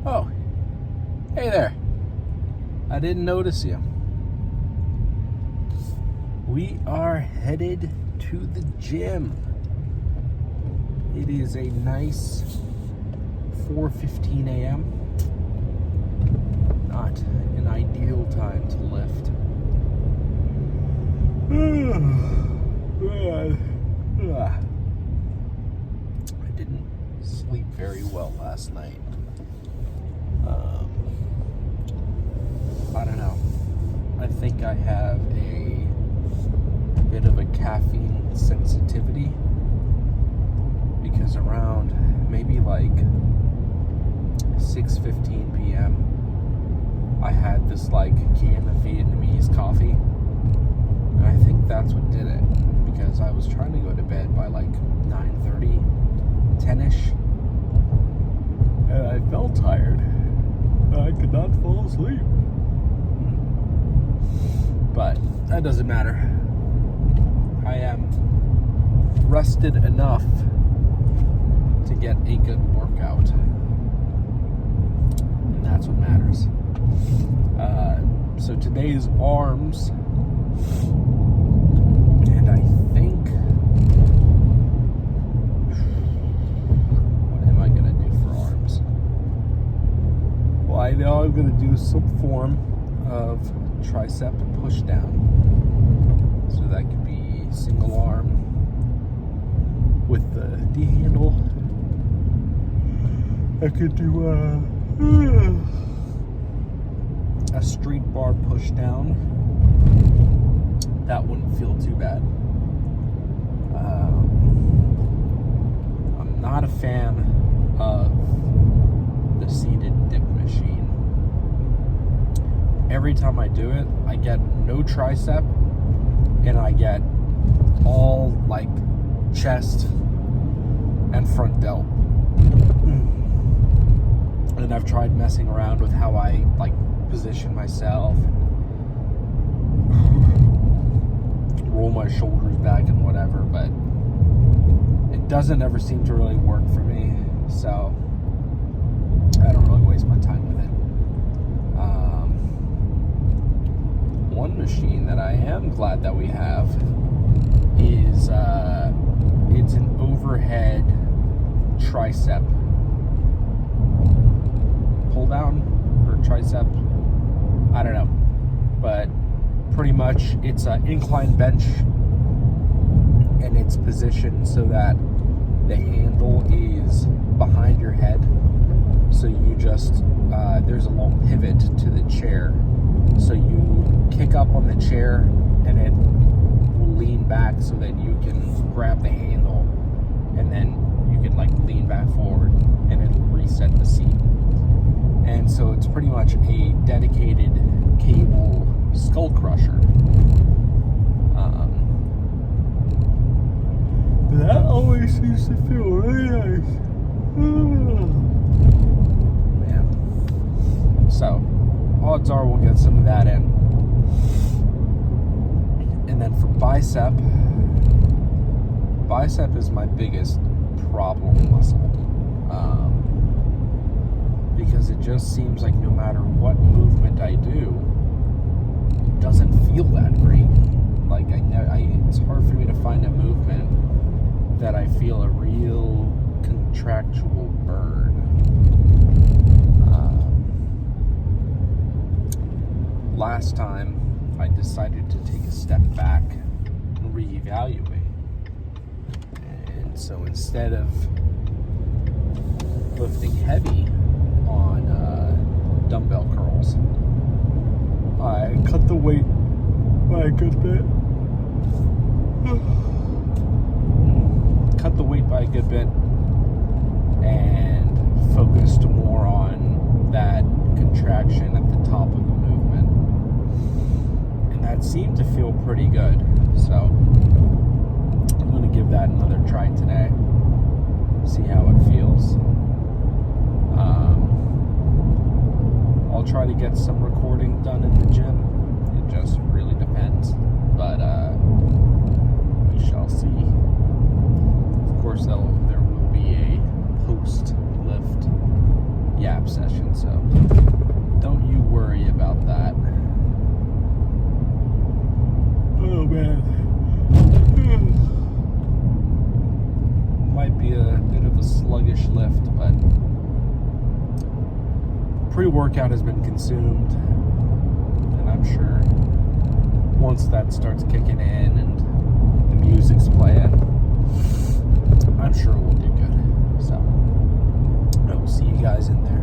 Oh, hey there. I didn't notice you. We are headed to the gym. It is a nice 4:15 a.m. Not an ideal time to lift. I didn't sleep very well last night. I don't know. I think I have a bit of a caffeine sensitivity because around maybe like 6:15 p.m. I had this like can of Vietnamese coffee, and I think that's what did it, because I was trying to go to bed by like 9:30, 10ish, and I felt tired. I could not fall asleep. But that doesn't matter. I am rested enough to get a good workout, and that's what matters. So today's arms, and I think, what am I going to do for arms? Well, I know I'm going to do some form of tricep push down. So that could be single arm with the D handle. I could do a street bar push down. That wouldn't feel too bad. I'm not a fan of the seated dip machine. Every time I do it, I get no tricep, and I get all like chest and front delt. And I've tried messing around with how I like position myself, roll my shoulders back and whatever, but it doesn't ever seem to really work for me, so I don't really waste my time with it. One machine that I am glad that we have is it's an overhead tricep pull down, or tricep, I don't know, but pretty much it's an incline bench, and it's positioned so that the handle is behind your head, so you just there's a little pivot to the chair, so you kick up on the chair and it will lean back so that you can grab the handle, and then you can like lean back forward and it'll reset the seat. And so it's pretty much a dedicated cable skull crusher. That always seems to feel really nice. Man. So, odds are we'll get some of that in. And then for bicep is my biggest problem muscle. Because it just seems like no matter what movement I do, it doesn't feel that great. Like it's hard for me to find a movement that I feel a real contractual burn. Last time I decided to take a step back and reevaluate. And so instead of lifting heavy on dumbbell curls, I cut the weight by a good bit. And focused more on that contraction at the top of the movement. And that seemed to feel pretty good. So I'm going to give that another try today. See how it feels. I'll try to get some recording done in the gym. It just really depends. But we shall see. Of course, there will be a post lift Yap Session, so don't you worry about that. Oh man, might be a bit of a sluggish lift, but pre-workout has been consumed, and I'm sure once that starts kicking in and the music's playing, I'm sure we'll do good. So I will see you guys in there.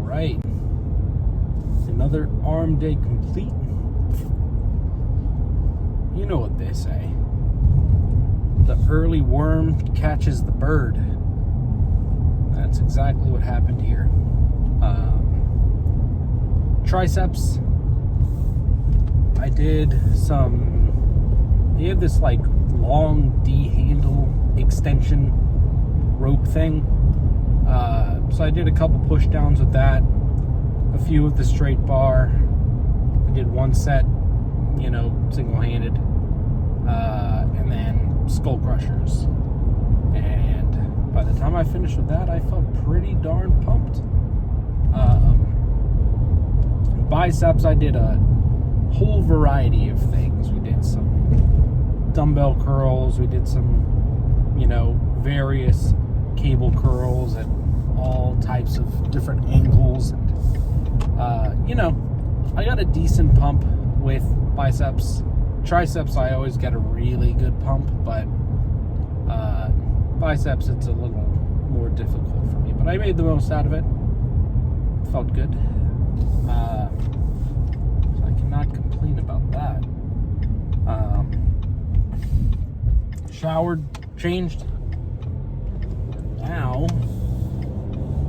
Right, another arm day complete. You know what they say, the early worm catches the bird. That's exactly what happened here. Triceps, I did some, they have this like long D handle extension rope thing. So I did a couple push downs with that, a few with the straight bar. I did one set, single-handed, and then skull crushers. And by the time I finished with that, I felt pretty darn pumped. Biceps, I did a whole variety of things. We did some dumbbell curls, we did some, various cable curls at all types of different angles, and I got a decent pump with biceps. Triceps, I always get a really good pump, but biceps, it's a little more difficult for me, but I made the most out of it. Felt good, so I cannot complain about that. Showered, changed. Now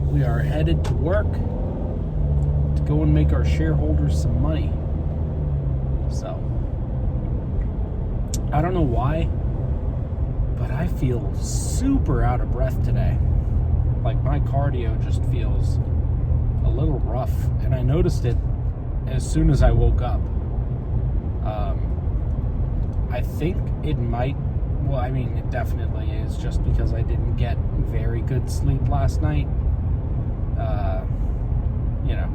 we are headed to work to go and make our shareholders some money. So I don't know why, but I feel super out of breath today. Like my cardio just feels a little rough, and I noticed it as soon as I woke up. I think it might, it definitely is just because I didn't get very good sleep last night.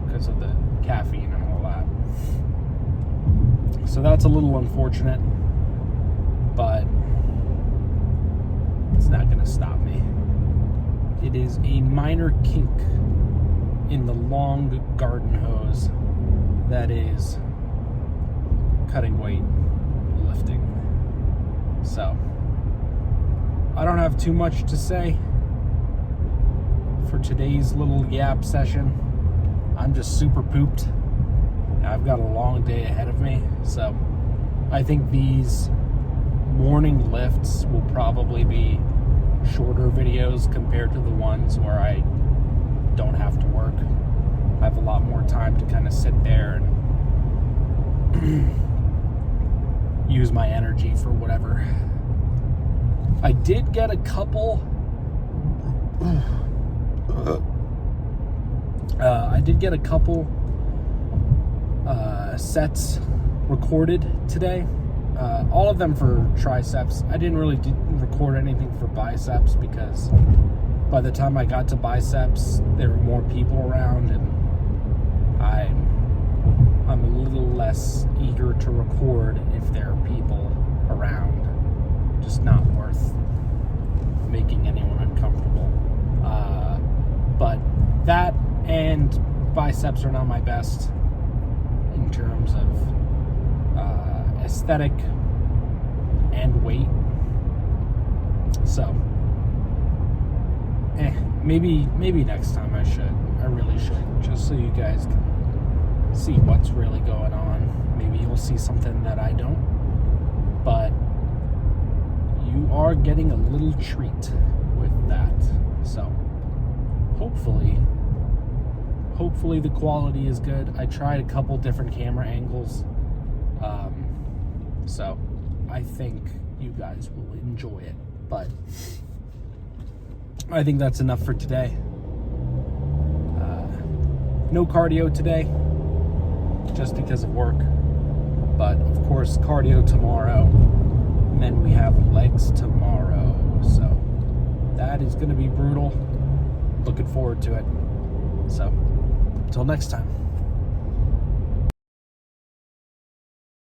Because of the caffeine and all that. So that's a little unfortunate, but it's not going to stop me. It is a minor kink in the long garden hose that is cutting weight, lifting. So I don't have too much to say. for today's little yap session. I'm just super pooped. I've got a long day ahead of me, so I think these morning lifts will probably be shorter videos compared to the ones where I don't have to work. I have a lot more time to kind of sit there and use my energy for whatever. I did get a couple sets recorded today. All of them for triceps. I didn't really record anything for biceps because by the time I got to biceps, there were more people around, and I'm a little less eager to record if there are people around. Just not worth making anyone uncomfortable. But that and biceps are not my best in terms of aesthetic and weight. So, maybe next time I should. I really should, just so you guys can see what's really going on. Maybe you'll see something that I don't. But you are getting a little treat with that. So, hopefully the quality is good. I tried a couple different camera angles. So I think you guys will enjoy it. But I think that's enough for today. No cardio today, just because of work. But of course, cardio tomorrow. And then we have legs tomorrow. So that is going to be brutal. Looking forward to it. So until next time.